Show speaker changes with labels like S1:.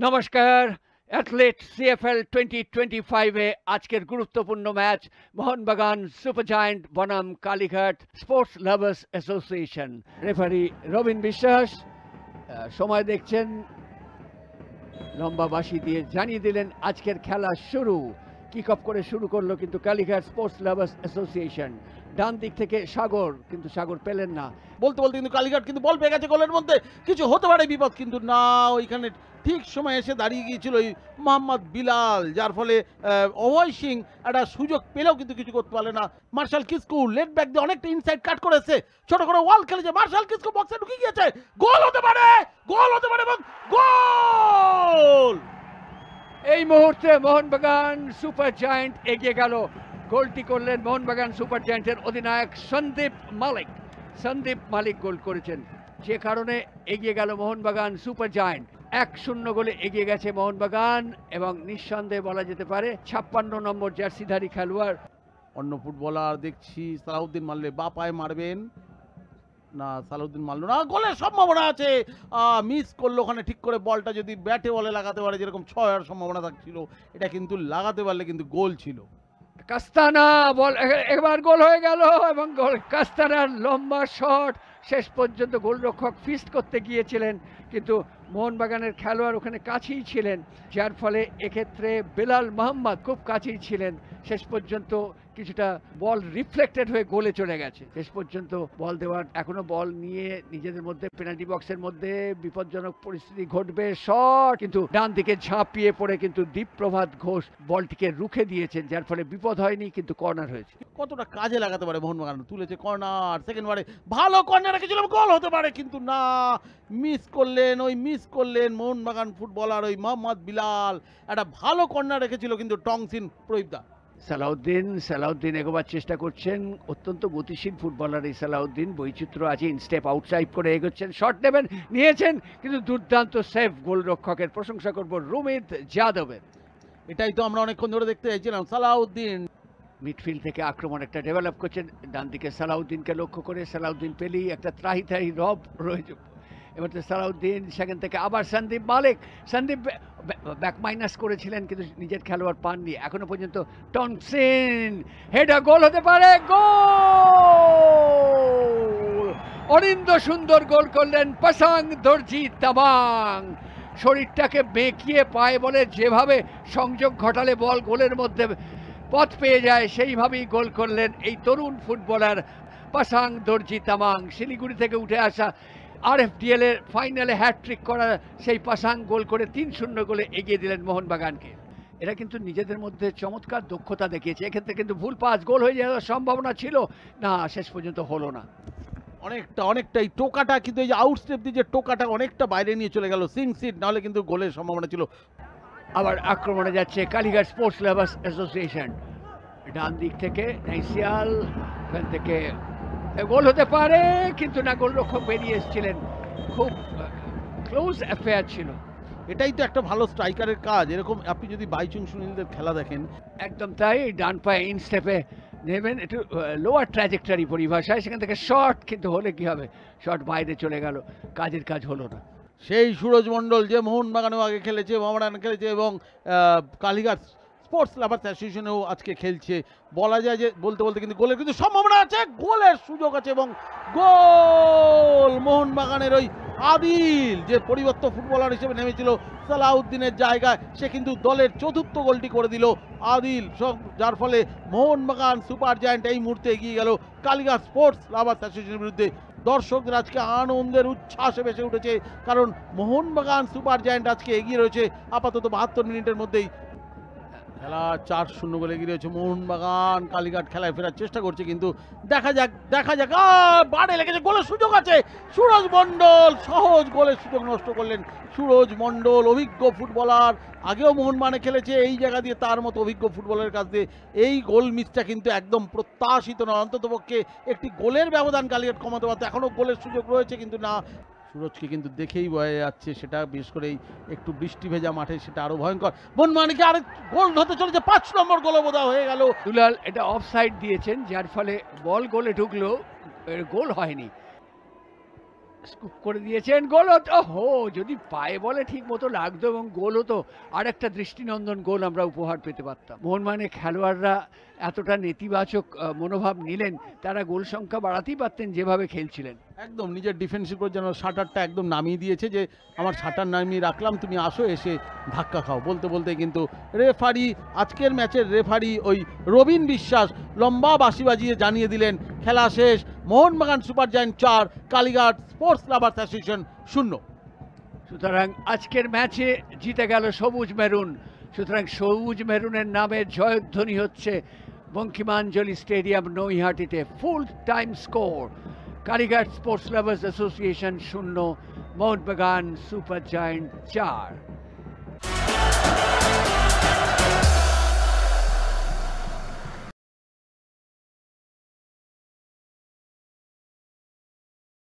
S1: নমস্কার। Athlete CFL 2025-এ আজকের গুরুত্বপূর্ণ ম্যাচ মোহনবাগান সুপার জায়ান্ট বনাম Kalighat sports lovers association. Referee Robin বিশ্বাস সময় দেখছেন, লম্বা বাঁশি দিয়ে জানিয়ে দিলেন আজকের খেলা শুরু। কিক অফ করে শুরু করলো কিন্তু কালীঘাট স্পোর্টস লাভার্স অ্যাসোসিয়েশন। ডান দিক থেকে সাগর, কিন্তু সাগর পেলেন না।
S2: বলতে বলতে কিন্তু কালীঘাট কিন্তু বল পেয়ে গেছে গোলের মধ্যে, কিছু হতে পারে বিপদ, কিন্তু না, ওইখানে ঠিক সময় এসে দাঁড়িয়ে গিয়েছিল ওই মোহাম্মদ বিলাল, যার ফলে অভয় সিং একটা সুযোগ পেলেও কিন্তু কিছু করতে পারলে না। মার্শাল কিসকু লেট ব্যাক দিয়ে অনেকটা ইনসাইড কাট করেছে, ছোট করে ওয়াল খেলেছে, মার্শাল কিসকু বক্সে ঢুকে গিয়েছে, গোল হতে পারে, গোল হতে পারে এবং গোল!
S1: এই মুহূর্তে মোহনবাগান সুপার জায়ান্ট এগিয়ে গেল। গোলটি করলেন মোহনবাগান সুপার জায়ান্টের অধিনায়ক সন্দীপ মালিক। সন্দীপ মালিক গোল করেছেন, যে কারণে এগিয়ে গেল মোহনবাগান সুপার জায়ান্ট। 1-0 গোলে এগিয়ে গেছে মোহনবাগান এবং নিঃসন্দেহে বলা যেতে পারে 56 নম্বর জার্সিধারী খেলোয়াড়।
S2: অন্য ফুটবলার দেখছি সালাউদ্দিন মারলে বা পায়ে মারবেন না, সালাউদ্দিন মারলো না, গোলের সম্ভাবনা আছে, মিস করলো ওখানে। ঠিক করে বলটা যদি ব্যাটে বলে লাগাতে পারে, যেরকম 6 হওয়ার সম্ভাবনা থাকছিল, এটা কিন্তু লাগাতে পারলে কিন্তু গোল ছিল।
S1: কাস্তানা বল, এবার গোল হয়ে গেল এবং গোল। কাস্তানার লম্বা শট, শেষ পর্যন্ত গোলরক্ষক ফিস্ট করতে গিয়েছিলেন, কিন্তু মোহনবাগানের খেলোয়াড় ওখানে কাছেই ছিলেন, যার ফলে এক্ষেত্রে বেলাল মোহাম্মদ খুব কাছেই ছিলেন। শেষ পর্যন্ত কিছুটা বল রিফ্লেক্টেড হয়ে গোলে চলে গেছে। শেষ পর্যন্ত বল দেওয়ার, এখনো বল নিয়ে নিজেদের মধ্যে পেনাল্টি বক্সের মধ্যে বিপজ্জনক পরিস্থিতি ঘটবে। শট, কিন্তু ডান দিকে ঝাঁপিয়ে পড়ে কিন্তু দীপপ্রভাত ঘোষ বলটিকে রুখে দিয়েছেন, যার ফলে বিপদ হয়নি, কিন্তু কর্নার হয়েছে।
S2: কতটা কাজে লাগাতে পারে মোহনবাগান, তুলেছে কর্নার, সেকেন্ড বারে ভালো কর্নার রেখেছিলাম, গোল হতে পারে, কিন্তু না, মিস করলেন মোহনবাগান ফুটবলার ওই মোহাম্মদ বিলাল। একটা ভালো কর্নার রেখেছিল কিন্তু টংসিন প্রদীপদা।
S1: সালাউদ্দিন এগোবার চেষ্টা করছেন, অত্যন্ত গতিশীল ফুটবলার এই সালাউদ্দিন। বৈচিত্র্য আছে, ইনস্টেপ আউটসাইড করে এগোচ্ছেন, শট নেবেন, নিয়েছেন, কিন্তু দুর্দান্ত সেভ গোলরক্ষকের। প্রশংসা করব রুমিত যাদবের।
S2: এটাই তো আমরা অনেকক্ষণ ধরে দেখতে চাইছিলাম। সালাউদ্দিন
S1: মিডফিল্ড থেকে আক্রমণ একটা ডেভেলপ করছেন, ডান দিকে সালাউদ্দিনকে লক্ষ্য করে। সালাউদ্দিন পেলেই একটা ত্রাহি রব রয়েছে। এবার তো সালাউদ্দিন, সেখান থেকে আবার সন্দীপ মালিক। সন্দীপ ব্যাক মাইনাস করেছিলেন, কিন্তু নিজের খেলোয়াড় পাননি এখনো পর্যন্ত। টনসিন হেডা, গোল হতে পারে, গোল! অরিন্দ সুন্দর গোল করলেন পাসাং দর্জি তামাং। শরীরটাকে বেঁকিয়ে পায়ে বলে যেভাবে সংযোগ ঘটালে বল গোলের মধ্যে পথ পেয়ে যায়, সেইভাবেই গোল করলেন এই তরুণ ফুটবলার পাসাং দর্জি তামাং। শিলিগুড়ি থেকে উঠে আসা, আরএফডিএল এর ফাইনালে হ্যাটট্রিক করা সেই পাসাং গোল করে 3-0 গোলে এগিয়ে দিলেন মোহনবাগানকে। এরা কিন্তু নিজেদের মধ্যে চমৎকার দক্ষতা দেখিয়েছে। এক্ষেত্রে কিন্তু ভুল পাস, গোল হয়ে যাওয়ার সম্ভাবনা ছিল না, শেষ পর্যন্ত হলো না।
S2: অনেকটা এই টোকাটা, কিন্তু এই যে আউটস্টেপ দিয়ে যে টোকাটা অনেকটা বাইরে নিয়ে চলে গেল সিং সিট, নাহলে কিন্তু গোলের সম্ভাবনা ছিল।
S1: আবার আক্রমণে যাচ্ছে কালীঘাট স্পোর্টস লাভার্স অ্যাসোসিয়েশন। ডান দিক থেকে নাইসিয়াল, ওখান থেকে গোল হতে পারে, কিন্তু না, গোলরক্ষক বেরিয়ে এসেছিলেন। খুব ক্লোজ অ্যাফেয়ার ছিল।
S2: এটাই তো একটা ভালো স্ট্রাইকারের কাজ। এরকম আপনি যদি বাইচুং সুনীলদের খেলা দেখেন,
S1: একদম তাই। ডান পায়ে ইনস্টেপে নেবেন, একটু লোয়ার ট্র্যাজেক্টরি পরিভাষায়, সেখান থেকে শট, কিন্তু হলে কি হবে, শট বাইরে চলে গেল, কাজের কাজ হলো না।
S2: সেই সুরজ মণ্ডল যে মোহনবাগানেও আগে খেলেছে, মোহামেডান খেলেছে এবং কালীঘাট স্পোর্টস লাভার্স অ্যাসোসিয়েশনেও আজকে খেলছে, বলা যায় যে বলতে বলতে কিন্তু গোলের কিন্তু সম্ভাবনা আছে, গোলের সুযোগ আছে এবং গোল! মোহনবাগানের ওই আদিল, যে পরিবর্তন ফুটবলার হিসেবে নেমেছিল সালাউদ্দিনের জায়গায়, সে কিন্তু দলের চতুর্থ গোলটি করে দিল আদিল, যার ফলে মোহনবাগান সুপার জায়ান্ট এই মুহূর্তে এগিয়ে গেল কালীঘাট স্পোর্টস লাভার্স অ্যাসোসিয়েশনের বিরুদ্ধে। দর্শকদের আজকে আনন্দের উচ্ছ্বাসে ভেসে উঠেছে, কারণ মোহনবাগান সুপার জায়ান্ট আজকে এগিয়ে রয়েছে আপাতত 72 মিনিটের মধ্যেই। খেলা 4-0 গোলে এগিয়ে রয়েছে মোহনবাগান। কালীঘাট খেলায় ফেরার চেষ্টা করছে, কিন্তু দেখা যাক বাড়ে লেগেছে, গোলের সুযোগ আছে। সুরজ মণ্ডল সহজ গোলের সুযোগ নষ্ট করলেন। সুরজ মণ্ডল অভিজ্ঞ ফুটবলার, আগেও মোহনবাগানে খেলেছে, এই জায়গা দিয়ে তার মতো অভিজ্ঞ ফুটবলের কাছ দিয়ে এই গোল মিসটা কিন্তু একদম প্রত্যাশিত নয়। অন্ততপক্ষে একটি গোলের ব্যবধান কালীঘাট কমাতে পারত, এখনও গোলের সুযোগ রয়েছে, কিন্তু না। সুরজকে কিন্তু দেখেই বোঝা যাচ্ছে, সেটা বিশেষ করে একটু বৃষ্টি ভেজা মাঠে সেটা আরো ভয়ঙ্কর। মোহনবাগানকে আরেক গোল হতে চলেছে, 5 নম্বর গোল বোধ হয়ে গেল।
S1: দুলাল এটা অফসাইড দিয়েছেন, যার ফলে বল গোলে ঢুকলো, গোল হয়নি। স্কুপ করে দিয়েছেন, গোল হো, যদি পায়ে বলে ঠিক মতো লাগতো এবং গোল হতো, আর একটা দৃষ্টিনন্দন গোল আমরা উপহার পেতে পারতাম। মোহনবাগানের খেলোয়াড়রা এতটা নেতিবাচক মনোভাব নিলেন, তারা গোল সংখ্যা বাড়াতেই পারতেন যেভাবে খেলছিলেন।
S2: একদম নিজের ডিফেন্সের উপর যেন শাটারটা একদম নামিয়ে দিয়েছে, যে আমার শাটার নামিয়ে রাখলাম, তুমি আসো এসে ধাক্কা খাও। বলতে বলতে কিন্তু রেফারি, আজকের ম্যাচের রেফারি ওই রবিন বিশ্বাস লম্বা বাঁশি বাজিয়ে জানিয়ে দিলেন খেলা শেষ, Mohun Bagan super giant 4, Kalighat sports lovers association 0।
S1: সুতরাং আজকের ম্যাচে জিতে গেল সবুজ মেরুন। সুতরাং সবুজ মেরুনের নামে জয়ধ্বনি হচ্ছে বঙ্কিমাঞ্জলি স্টেডিয়াম নৈহাটিতে। Full time score Kalighat sports lovers association 0, Mohun Bagan super giant 4।